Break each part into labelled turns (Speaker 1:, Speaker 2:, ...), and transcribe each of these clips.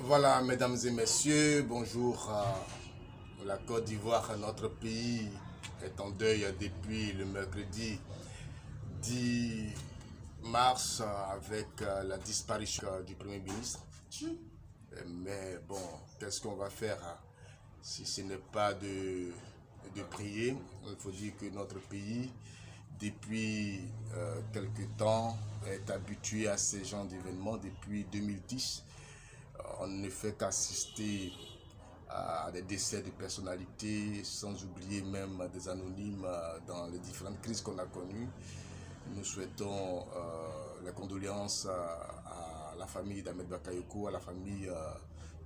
Speaker 1: Voilà, mesdames et messieurs, bonjour. La Côte d'Ivoire, notre pays, est en deuil depuis le mercredi 10 mars avec la disparition du Premier ministre. Mais bon, qu'est-ce qu'on va faire si ce n'est pas de prier? Il faut dire que notre pays, depuis quelque temps, est habitué à ces genres d'événements depuis 2010. On ne fait qu'assister à des décès de personnalités, sans oublier même des anonymes dans les différentes crises qu'on a connues. Nous souhaitons les condoléances à la famille d'Ahmed Bakayoko, à la famille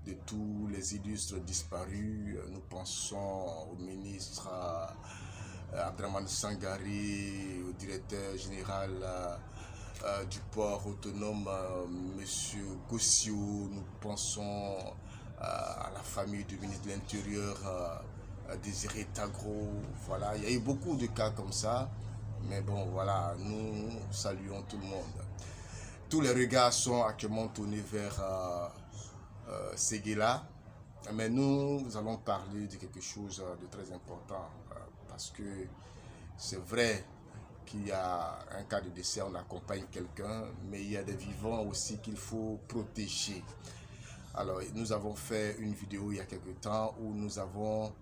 Speaker 1: de tous les illustres disparus. Nous pensons au ministre Abdraman Sangari, au directeur général du port autonome, M. Gossio. Nous pensons à la famille du ministre de l'Intérieur, Désiré Tagro. Voilà, il y a eu beaucoup de cas comme ça. Mais bon, voilà, nous saluons tout le monde. Tous les regards sont actuellement tournés vers Séguéla. Mais nous allons parler de quelque chose de très important. Parce que c'est vrai qu'il y a un cas de décès, on accompagne quelqu'un, mais il y a des vivants aussi qu'il faut protéger. Alors, nous avons fait une vidéo il y a quelque temps où nous avons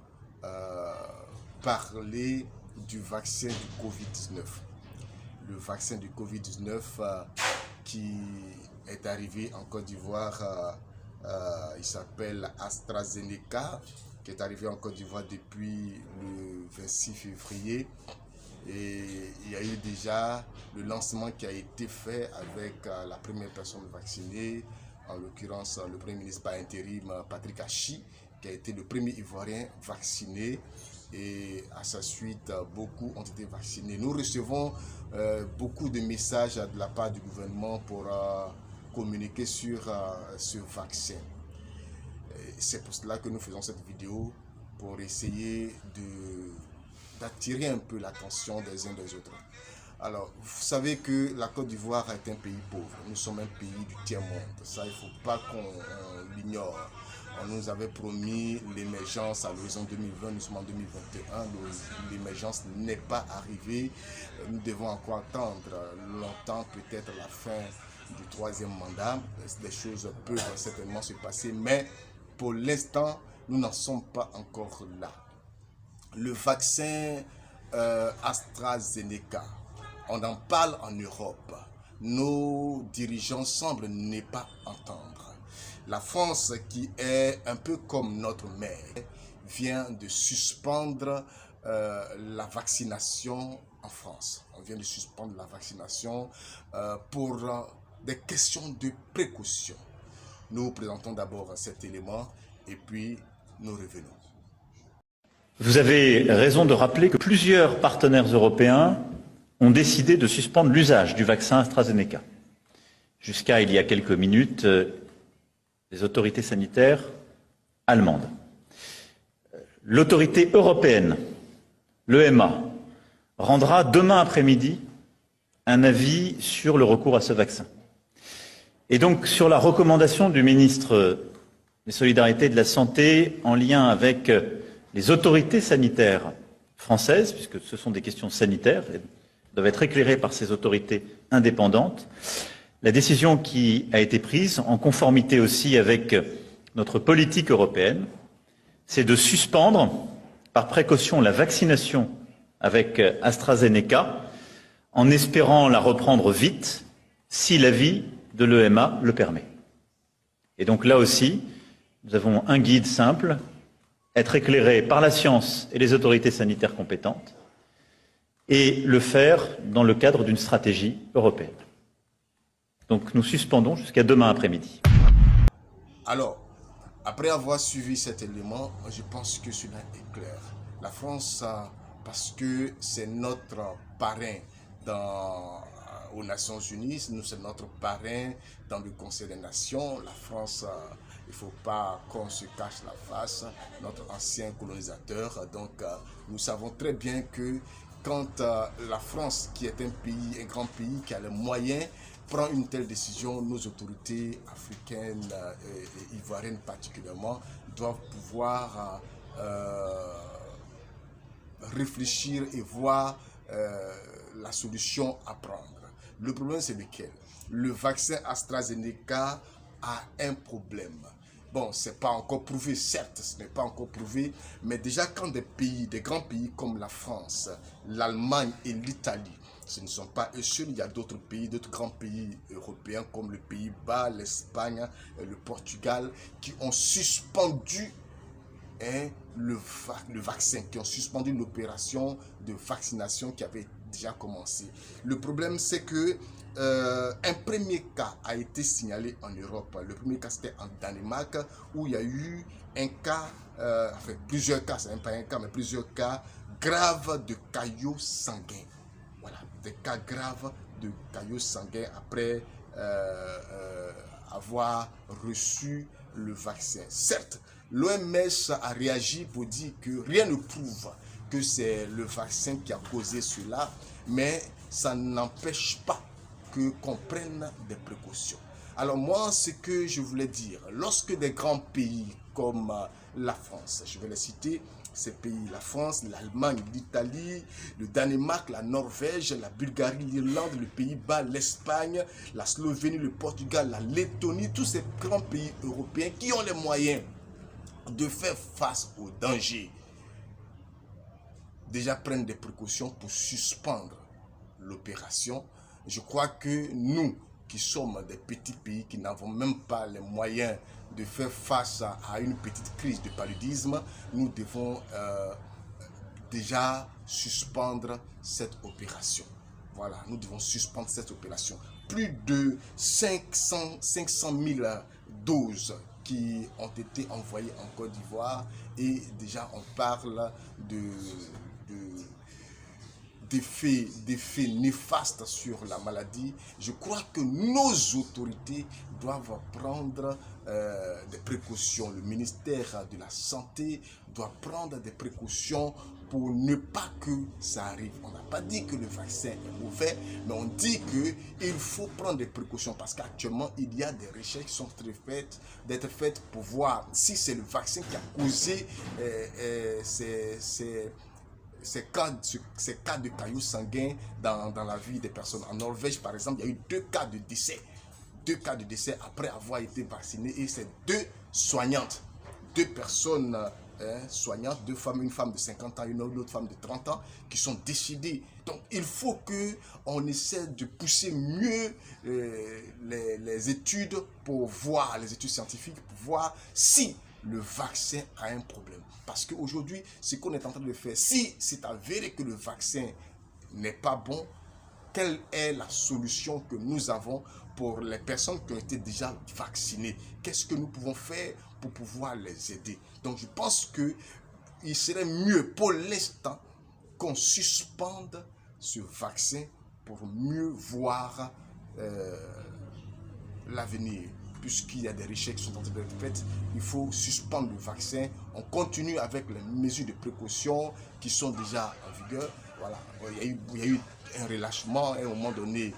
Speaker 1: parlé du vaccin du Covid-19. Le vaccin du Covid-19 qui est arrivé en Côte d'Ivoire, il s'appelle AstraZeneca, qui est arrivé en Côte d'Ivoire depuis le 26 février. Et il y a eu déjà le lancement qui a été fait avec la première personne vaccinée, en l'occurrence le Premier ministre par intérim Patrick Achi, qui a été le premier Ivoirien vacciné. Et à sa suite, beaucoup ont été vaccinés. Nous recevons beaucoup de messages de la part du gouvernement pour communiquer sur ce vaccin. C'est pour cela que nous faisons cette vidéo, pour essayer d'attirer un peu l'attention des uns des autres. Alors, vous savez que la Côte d'Ivoire est un pays pauvre. Nous sommes un pays du tiers-monde. Ça, il ne faut pas qu'on l'ignore. On nous avait promis l'émergence à l'horizon 2020, nous sommes en 2021. L'émergence n'est pas arrivée. Nous devons encore attendre longtemps, peut-être la fin du troisième mandat. Des choses peuvent certainement se passer, mais pour l'instant, nous n'en sommes pas encore là. Le vaccin AstraZeneca, on en parle en Europe. Nos dirigeants semblent ne pas entendre. La France, qui est un peu comme notre mère, vient de suspendre la vaccination en France. On vient de suspendre la vaccination pour des questions de précaution. Nous présentons d'abord cet élément et puis nous revenons.
Speaker 2: Vous avez raison de rappeler que plusieurs partenaires européens ont décidé de suspendre l'usage du vaccin AstraZeneca. Jusqu'à il y a quelques minutes, les autorités sanitaires allemandes. L'autorité européenne, l'EMA, rendra demain après-midi un avis sur le recours à ce vaccin. Et donc, sur la recommandation du ministre des Solidarités et de la Santé, en lien avec les autorités sanitaires françaises, puisque ce sont des questions sanitaires, et doivent être éclairées par ces autorités indépendantes, la décision qui a été prise, en conformité aussi avec notre politique européenne, c'est de suspendre, par précaution, la vaccination avec AstraZeneca, en espérant la reprendre vite, si l'avis de l'EMA le permet. Et donc là aussi, nous avons un guide simple, être éclairé par la science et les autorités sanitaires compétentes, et le faire dans le cadre d'une stratégie européenne. Donc nous suspendons jusqu'à demain après-midi.
Speaker 1: Alors, après avoir suivi cet élément, je pense que cela est clair. La France, parce que c'est notre parrain aux Nations Unies, c'est notre parrain dans le Conseil des Nations. La France, il ne faut pas qu'on se cache la face, notre ancien colonisateur. Donc, nous savons très bien que quand la France, qui est un pays, un grand pays, qui a les moyens prend une telle décision, nos autorités africaines et ivoiriennes particulièrement doivent pouvoir réfléchir et voir la solution à prendre. Le problème, c'est lequel? Le vaccin AstraZeneca a un problème. Bon, ce n'est pas encore prouvé, certes, ce n'est pas encore prouvé, mais déjà quand des grands pays comme la France, l'Allemagne et l'Italie, ce ne sont pas eux seuls, il y a d'autres pays, d'autres grands pays européens comme le Pays-Bas, l'Espagne, le Portugal, qui ont suspendu le vaccin, qui ont suspendu l'opération de vaccination qui avait déjà commencé. Le problème, c'est que un premier cas a été signalé en Europe. Le premier cas, c'était en Danemark, où il y a eu un cas, enfin plusieurs cas, c'est même pas un cas, mais plusieurs cas graves de caillots sanguins. Voilà, des cas graves de caillots sanguins après avoir reçu le vaccin. Certes, l'OMS a réagi pour dire que rien ne prouve que c'est le vaccin qui a causé cela, mais ça n'empêche pas qu'on prenne des précautions. Alors moi, ce que je voulais dire, lorsque des grands pays comme la France, je vais les citer, ces pays, la France, l'Allemagne, l'Italie, le Danemark, la Norvège, la Bulgarie, l'Irlande, le Pays-Bas, l'Espagne, la Slovénie, le Portugal, la Lettonie, tous ces grands pays européens qui ont les moyens de faire face au danger, déjà prennent des précautions pour suspendre l'opération. Je crois que nous, qui sommes des petits pays, qui n'avons même pas les moyens de faire face à une petite crise de paludisme, nous devons déjà suspendre cette opération. Voilà, nous devons suspendre cette opération. Plus de 500 000 doses qui ont été envoyées en Côte d'Ivoire et déjà on parle d'effets néfastes sur la maladie. Je crois que nos autorités doivent prendre des précautions. Le ministère de la Santé doit prendre des précautions pour ne pas que ça arrive. On n'a pas dit que le vaccin est mauvais, mais on dit qu'il faut prendre des précautions parce qu'actuellement, il y a des recherches qui sont d'être faites pour voir si c'est le vaccin qui a causé ces cas de caillots sanguins dans la vie des personnes. En Norvège, par exemple, il y a eu 2 cas de décès. 2 cas de décès après avoir été vaccinés. Et c'est 2 soignantes. 2 personnes soignantes, 2 femmes, une femme de 50 ans, une autre femme de 30 ans, qui sont décédées. Donc, il faut qu'on essaie de pousser mieux les études pour voir, les études scientifiques, pour voir si le vaccin a un problème. Parce qu'aujourd'hui, ce qu'on est en train de faire, si c'est avéré que le vaccin n'est pas bon, quelle est la solution que nous avons pour les personnes qui ont été déjà vaccinées? Qu'est-ce que nous pouvons faire pour pouvoir les aider? Donc, je pense qu'il serait mieux pour l'instant qu'on suspende ce vaccin pour mieux voir l'avenir. Puisqu'il y a des recherches qui sont en train d'être faites, il faut suspendre le vaccin. On continue avec les mesures de précaution qui sont déjà en vigueur. Voilà. Il y a eu un relâchement. À un moment donné,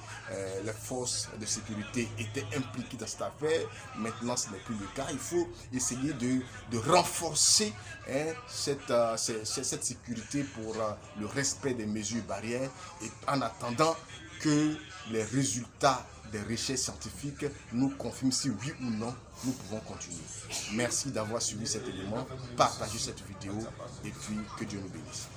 Speaker 1: les forces de sécurité étaient impliquées dans cette affaire. Maintenant, ce n'est plus le cas. Il faut essayer de renforcer cette sécurité pour le respect des mesures barrières. Et en attendant que les résultats des recherches scientifiques nous confirment si oui ou non nous pouvons continuer. Merci d'avoir suivi cet élément, partagez cette vidéo et puis que Dieu nous bénisse.